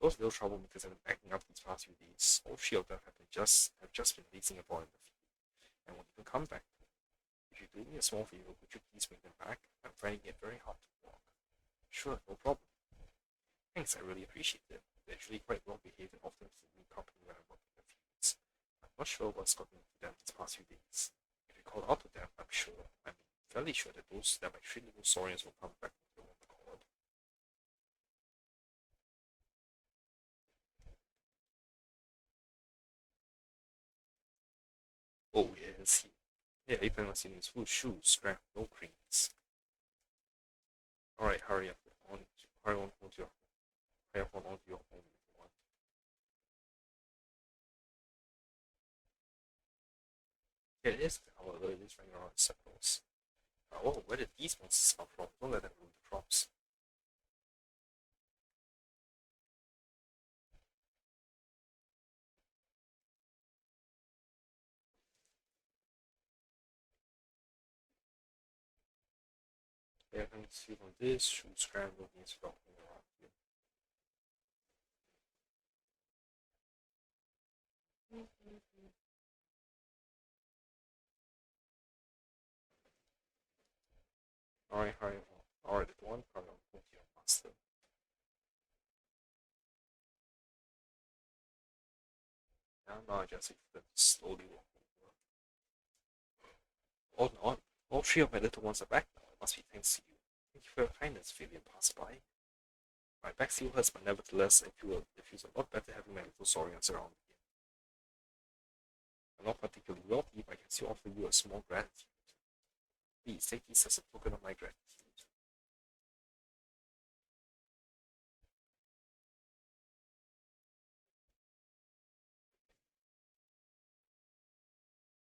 Those little troublemakers have been acting up these past few days. All three of them have just been lazing about in the field and won't even come back. If you do me a small favor, would you please bring them back? I'm finding it very hard to walk. Sure, no problem. Thanks, I really appreciate it. They're usually quite well behaved and often keep me company when I'm working the fields. I'm not sure what's gotten into them these past few days. If you call out to them, I'm fairly sure that my three little saurians will come back with their own accord. Oh, yes, yeah, even was in his full shoes, scrap, no creams. Alright, hurry up. Hurry on to your hurry up on onto your home if you want. Yeah, it is, however, it is running around in circles. Oh, where did these monsters come from? Don't let them ruin the crops. Yeah, I can see on this, shoot scramble means walking around here. Alright, hurry on. Alright, the one part of your master. Now I just wait for them to slowly walk over. Oh no, all three of my little ones are back now. It must be thanks to you. Thank you for your kindness, Fabian passed by. My back still hurts, but nevertheless, it feels a lot better having my little saurians around again. I'm not particularly wealthy, but I can still offer you a small gratitude. Please take this as a token of my gratitude.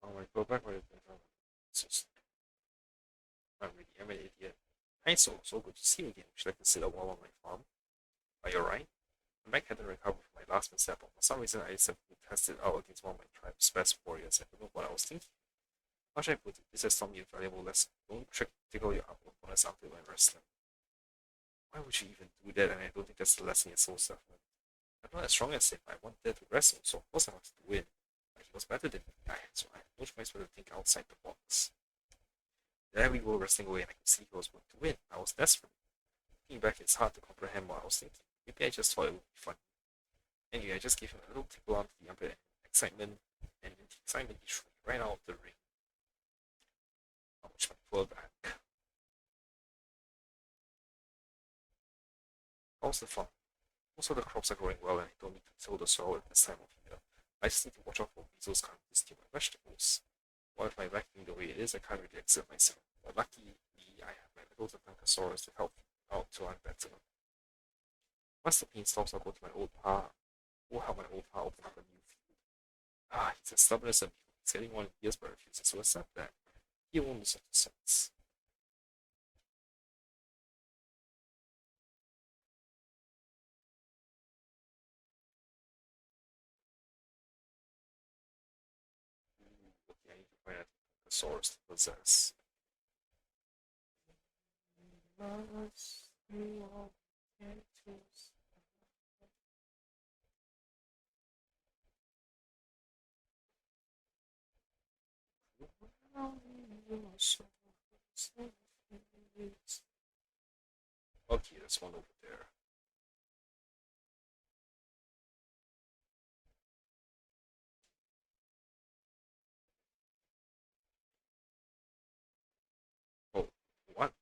Alright, go back where it's just, I'm an idiot. Hi, so good to see you again. Would you like to sit a while on my farm? Are you alright? My back hadn't recovered from my last mishap, but for some reason I decided to test it out against one of my tribe's best warriors. I don't know what I was thinking. How should I put it? This has taught me a valuable lesson. Don't tickle your opponents until when wrestling. Why would you even do that? And I don't think that's the lesson in Soul Suffering. I'm not as strong as him. I wanted to wrestle, so of course I wanted to win. But he was better than me, so I had no choice but to think outside the box. There we go, wrestling away, and I could see he was going to win. I was desperate. Looking back, it's hard to comprehend what I was thinking. Maybe I just thought it would be fun. Anyway, I just gave him a little tickle onto the armpit and excitement, and in the excitement, he threw me right out of the ring. Ouch, my poor back. How's the farm? Most of the crops are growing well, and he told me to till the soil at this time of year. I just need to watch out for weasels coming to steal my vegetables. While if my back being the way it is, I can't really exert myself. But luckily, I have my little Tophancosaurus to help out till I'm better. Once the pain stops, I'll go to my old pa. We'll help my old pa open up a new field. He's as stubborn as a mule. He's getting on in years but refuses to accept that. He won't listen to sense. Okay, I need to find a source to possess. Okay, there's one over there. Oh, what?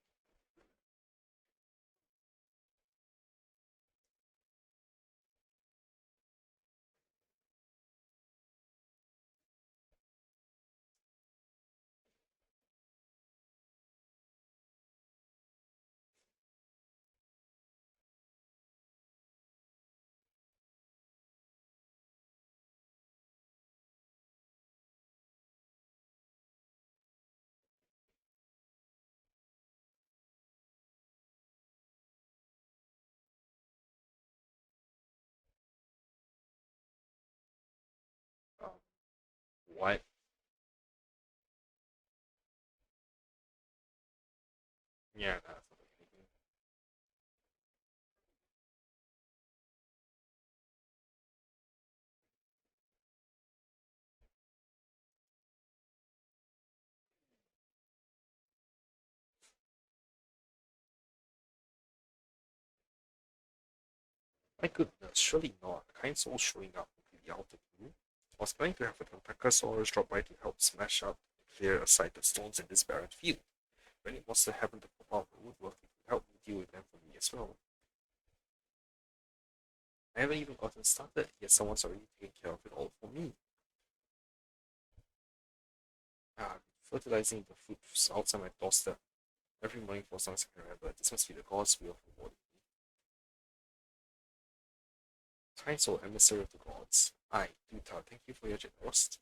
What? Yeah, that's not anything. My goodness, surely not. Kind soul showing up completely out of the blue. I was planning to have a Tantakosaurus drop by to help smash up and clear aside the stones in this barren field. When it must have happened to pop out of the woodwork, it could help me deal with them for me as well. I haven't even gotten started, yet someone's already taking care of it all for me. Ah, fertilizing the fruits outside my doorstep every morning for as long as I can remember. This must be the God's will for rewarding me. Kind soul, emissary of the gods. I, Duta, thank you for your generosity.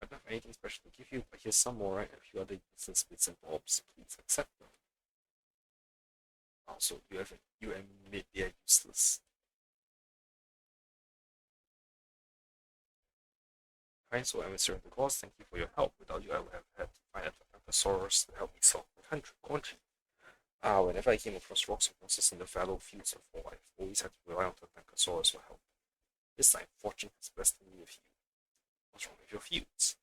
I don't have anything special to give you, but here's some more and a few other useless bits and bobs. Please accept them. Also, you admit they are useless. Kind soul, emissary of the gods, thank you for your help. Without you, I would have had to find a Tyrannosaurus to help me solve the country. Whenever I came across rocks or monsters in the fallow fields of war, I've always had to rely on the Tyrannosaurus for help. This time, fortune has blessed me with you. What's wrong with your feuds?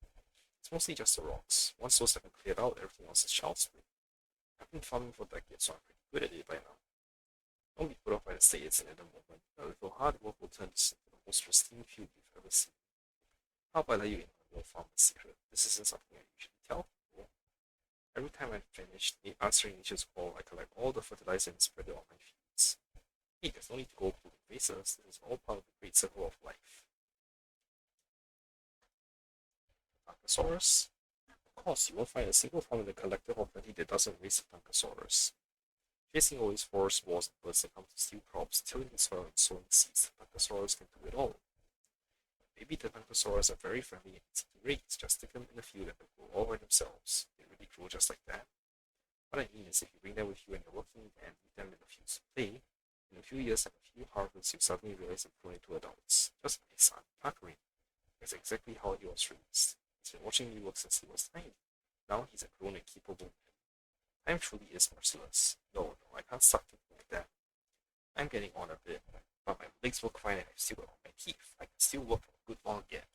It's mostly just the rocks. Once those have been cleared out, everything else is child's play. I've been farming for decades, so I'm pretty good at it by now. Don't be put off by the state it's in at the moment. A little hard work will turn this into the most pristine field you've ever seen. How about I let you in on a little farmer's secret? This isn't something I usually tell people. Every time I'm finished answering nature's call, I collect all the fertilizer and spread it on my fields. Hey, there's no need to go through the phases. This is all part of the great circle of life. Tankosaurus? Of course, you won't find a single farm in the collective of plenty that doesn't raise a Tankosaurus. Chasing away forest wars and birds that come to steal crops, tilling the soil and sowing seeds, the Tankosaurus can do it all. Maybe the Tankosaurus are very friendly and easy to raise, just stick them in the field and they'll grow all by themselves. They really grow just like that. What I mean is, if you bring them with you and you're working and leave them in the fields to play, in a few years and a few harvests, you suddenly realize they've grown into adults. Just like my son, Tuckering. That's exactly how he was raised. He's been watching me work since he was tiny. Now he's a grown and capable man. Time truly is merciless. No, no, I can't stop thinking like that. I'm getting on a bit, but my legs work fine and I've still got all my teeth. I can still work for a good long yet.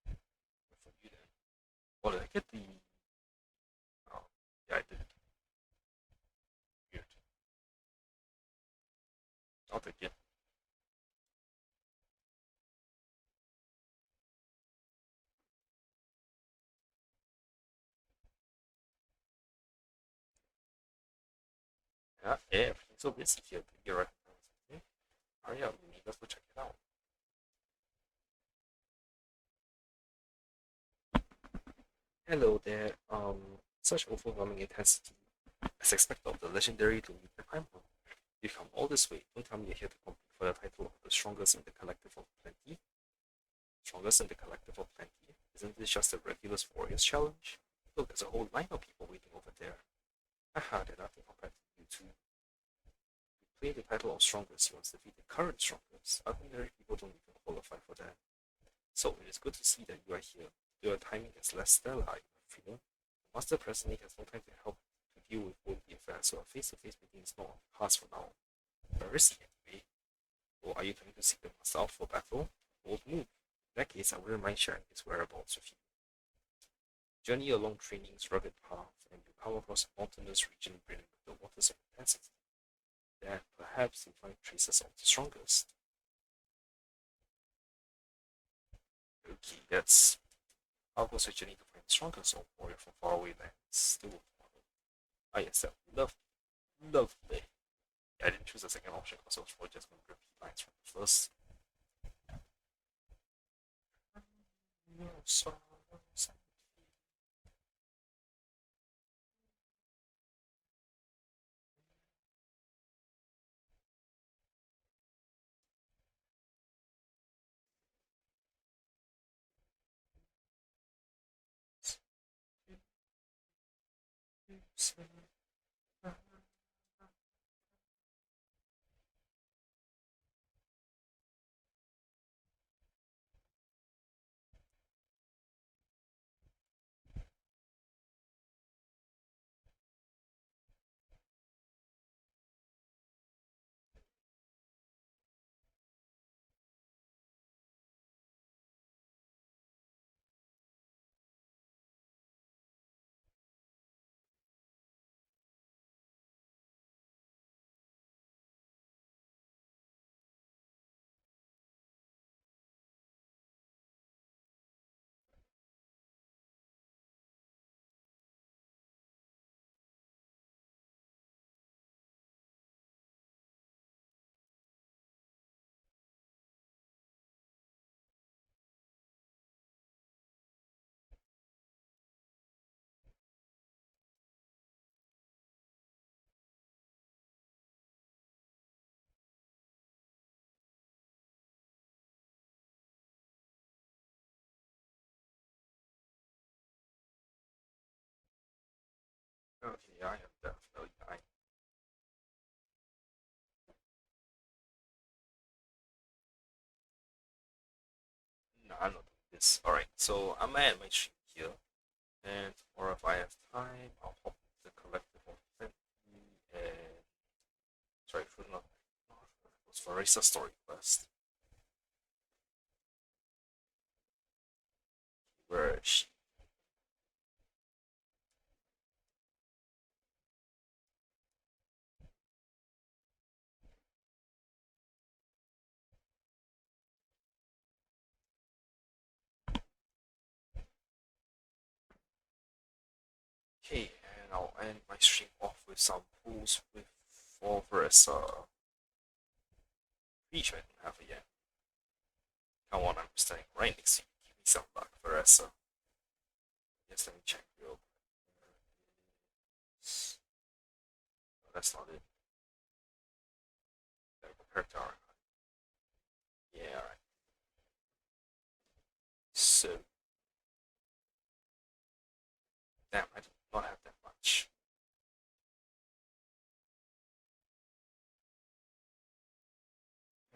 Good for you then. Oh, did I get the... Oh, yeah, I did. Weird. I'll take it. Yeah, everything's so busy here. You're right. Okay. Hurry up, we need us to check it out. Hello there. Such overwhelming intensity. As expected of the legendary Louis the Primal. You come all this way. Don't tell me you're here to compete for the title of the strongest in the collective of plenty. Strongest in the collective of plenty. Isn't this just a regular Warriors challenge? Look, there's a whole line of people waiting over there. Haha, they're nothing compared to you two. You play the title of strongest, you must defeat the current strongest. Ordinary people don't even qualify for that. So it is good to see that you are here. Your timing is less stellar, I feel. The master presently has no time to help to deal with both the affairs, so a face-to-face meeting is not on the cards for now. Where is he anyway? Or are you trying to seek the master out for battle? Bold move. In that case, I wouldn't mind sharing his whereabouts with you. Journey along training's rugged path, and you come across a mountainous region brimming with the waters of intensity. There, perhaps you find traces of the strongest. Okay, that's I'll go search journey to find the strongest or warrior from faraway lands. Still will follow. Ah yes, that lovely. Yeah, I didn't choose the second option because I was probably just going to repeat lines from the first. No sorrows. Okay, I am definitely dying. No, I'm not doing this. Alright, so I'm at my stream here, and tomorrow if I have time, I'll hop into the collective of 20 and sorry for not it was for Racer Story Quest. Where is she? Okay, and I'll end my stream off with some pulls with for Versa. Reach I don't have it yet. Come on, I'm standing right next to you. Give me some luck, Versa. Yes, let me check real quick. No, that's not it. Character arc. Yeah, alright. So, damn, I do not have that much.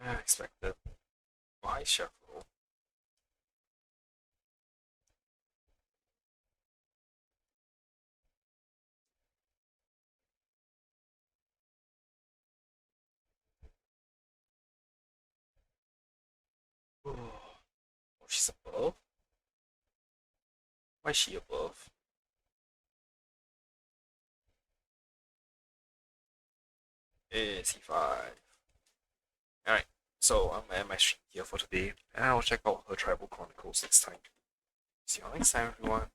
I expected. Why shuffle? Oh, she's above? Why is she above? It's E5. Alright, so I'm at my stream here for today, and I'll check out her Tribal Chronicles next time. See you all next time, everyone.